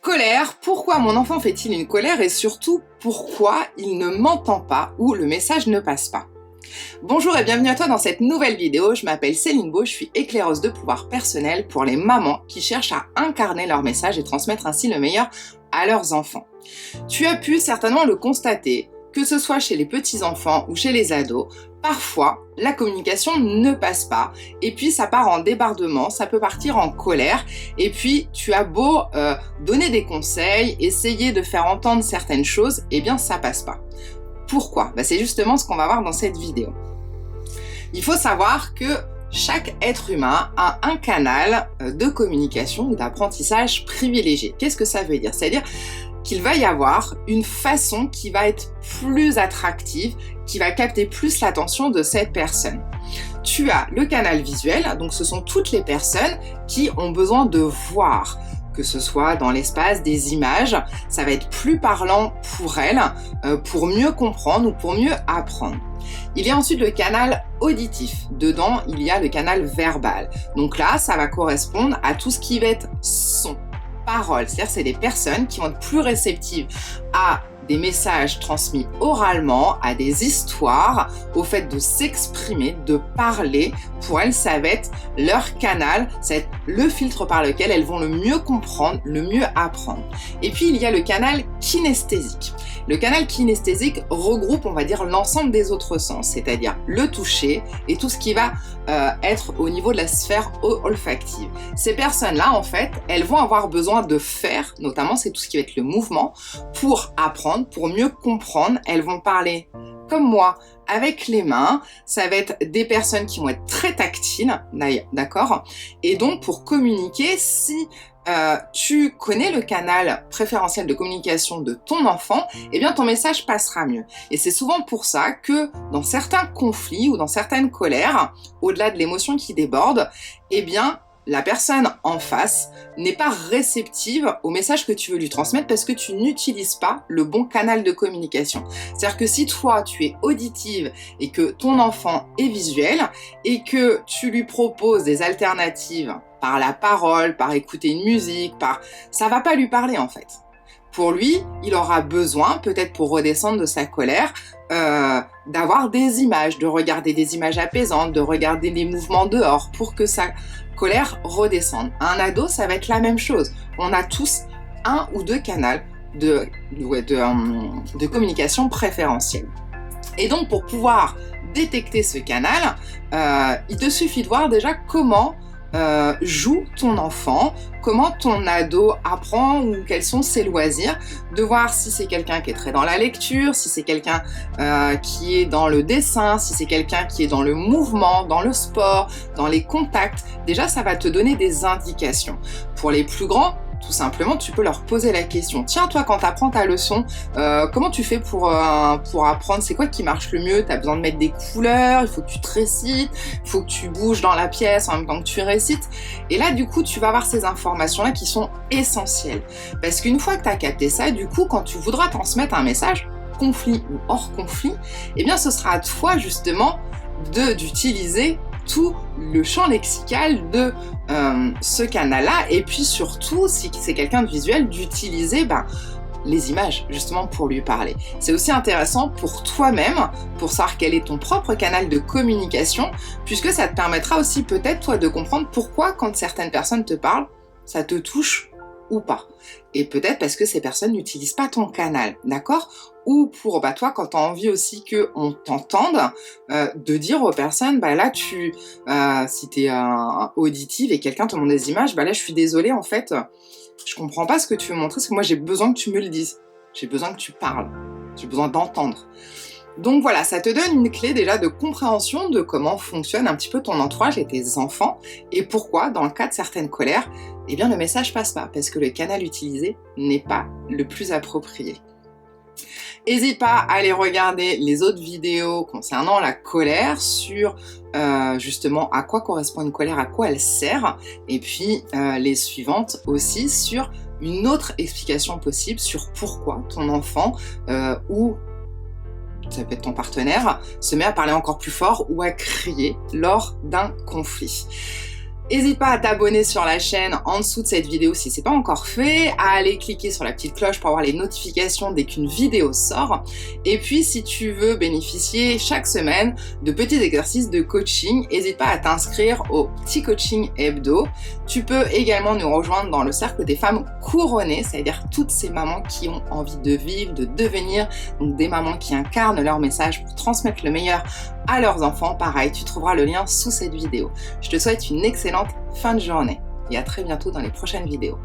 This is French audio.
Colère, pourquoi mon enfant fait-il une colère et surtout pourquoi il ne m'entend pas ou le message ne passe pas? Bonjour et bienvenue à toi dans cette nouvelle vidéo, je m'appelle Céline Beau, je suis éclaireuse de pouvoir personnel pour les mamans qui cherchent à incarner leur message et transmettre ainsi le meilleur à leurs enfants. Tu as pu certainement le constater, que ce soit chez les petits-enfants ou chez les ados, parfois la communication ne passe pas et puis ça part en débordement, ça peut partir en colère et puis tu as beau donner des conseils, essayer de faire entendre certaines choses, eh bien ça passe pas. Pourquoi? C'est justement ce qu'on va voir dans cette vidéo. Il faut savoir que chaque être humain a un canal de communication ou d'apprentissage privilégié. Qu'est-ce que ça veut dire? C'est-à-dire qu'il va y avoir une façon qui va être plus attractive, qui va capter plus l'attention de cette personne. Tu as le canal visuel, donc ce sont toutes les personnes qui ont besoin de voir, que ce soit dans l'espace, des images, ça va être plus parlant pour elles, pour mieux comprendre ou pour mieux apprendre. Il y a ensuite le canal auditif. Dedans, il y a le canal verbal. Donc là, ça va correspondre à tout ce qui va être son. Parole, c'est-à-dire c'est des personnes qui vont être plus réceptives à des messages transmis oralement, à des histoires, au fait de s'exprimer, de parler. Pour elles, ça va être leur canal, ça va être le filtre par lequel elles vont le mieux comprendre, le mieux apprendre. Et puis, il y a le canal kinesthésique. Le canal kinesthésique regroupe, on va dire, l'ensemble des autres sens, c'est-à-dire le toucher et tout ce qui va être au niveau de la sphère olfactive. Ces personnes-là, en fait, elles vont avoir besoin de faire, notamment c'est tout ce qui va être le mouvement, pour apprendre, pour mieux comprendre. Elles vont parler comme moi, avec les mains. Ça va être des personnes qui vont être très tactiles, d'accord? Et donc, pour communiquer, si tu connais le canal préférentiel de communication de ton enfant, eh bien ton message passera mieux. Et c'est souvent pour ça que dans certains conflits ou dans certaines colères, au-delà de l'émotion qui déborde, eh bien la personne en face n'est pas réceptive au message que tu veux lui transmettre parce que tu n'utilises pas le bon canal de communication. C'est-à-dire que si toi, tu es auditive et que ton enfant est visuel et que tu lui proposes des alternatives par la parole, par écouter une musique, ça va pas lui parler en fait. Pour lui, il aura besoin, peut-être pour redescendre de sa colère, d'avoir des images, de regarder des images apaisantes, de regarder les mouvements dehors pour que sa colère redescende. Un ado, ça va être la même chose. On a tous un ou deux canaux de communication préférentielle. Et donc, pour pouvoir détecter ce canal, il te suffit de voir déjà comment joue ton enfant, comment ton ado apprend ou quels sont ses loisirs, de voir si c'est quelqu'un qui est très dans la lecture, si c'est quelqu'un qui est dans le dessin, si c'est quelqu'un qui est dans le mouvement, dans le sport, dans les contacts. Déjà, ça va te donner des indications. Pour les plus grands, tout simplement, tu peux leur poser la question. Tiens, toi, quand tu apprends ta leçon, comment tu fais pour apprendre? C'est quoi qui marche le mieux? Tu as besoin de mettre des couleurs, il faut que tu te récites, il faut que tu bouges dans la pièce en même temps que tu récites. Et là, du coup, tu vas avoir ces informations-là qui sont essentielles. Parce qu'une fois que tu as capté ça, du coup, quand tu voudras transmettre un message, conflit ou hors conflit, eh bien, ce sera à toi, justement, d'utiliser tout le champ lexical de ce canal-là, et puis surtout, si c'est quelqu'un de visuel, d'utiliser les images, justement, pour lui parler. C'est aussi intéressant pour toi-même, pour savoir quel est ton propre canal de communication, puisque ça te permettra aussi peut-être, toi, de comprendre pourquoi, quand certaines personnes te parlent, ça te touche ou pas. Et peut-être parce que ces personnes n'utilisent pas ton canal, d'accord? Ou pour toi, quand tu as envie aussi qu'on t'entende, de dire aux personnes, là, si tu es auditive et quelqu'un te montre des images, là, je suis désolée, en fait, je comprends pas ce que tu veux montrer, parce que moi, j'ai besoin que tu me le dises. J'ai besoin que tu parles. J'ai besoin d'entendre. Donc voilà, ça te donne une clé déjà de compréhension de comment fonctionne un petit peu ton entourage et tes enfants, et pourquoi, dans le cas de certaines colères, eh bien le message passe pas, parce que le canal utilisé n'est pas le plus approprié. N'hésite pas à aller regarder les autres vidéos concernant la colère, sur justement à quoi correspond une colère, à quoi elle sert, et puis les suivantes aussi sur une autre explication possible sur pourquoi ton enfant ou ça peut être ton partenaire, se met à parler encore plus fort ou à crier lors d'un conflit. N'hésite pas à t'abonner sur la chaîne en dessous de cette vidéo si c'est pas encore fait, à aller cliquer sur la petite cloche pour avoir les notifications dès qu'une vidéo sort. Et puis si tu veux bénéficier chaque semaine de petits exercices de coaching, n'hésite pas à t'inscrire au petit coaching hebdo. Tu peux également nous rejoindre dans le cercle des femmes couronnées, c'est-à-dire toutes ces mamans qui ont envie de vivre, de devenir, donc des mamans qui incarnent leur message pour transmettre le meilleur à leurs enfants. Pareil, tu trouveras le lien sous cette vidéo. Je te souhaite une excellente fin de journée et à très bientôt dans les prochaines vidéos.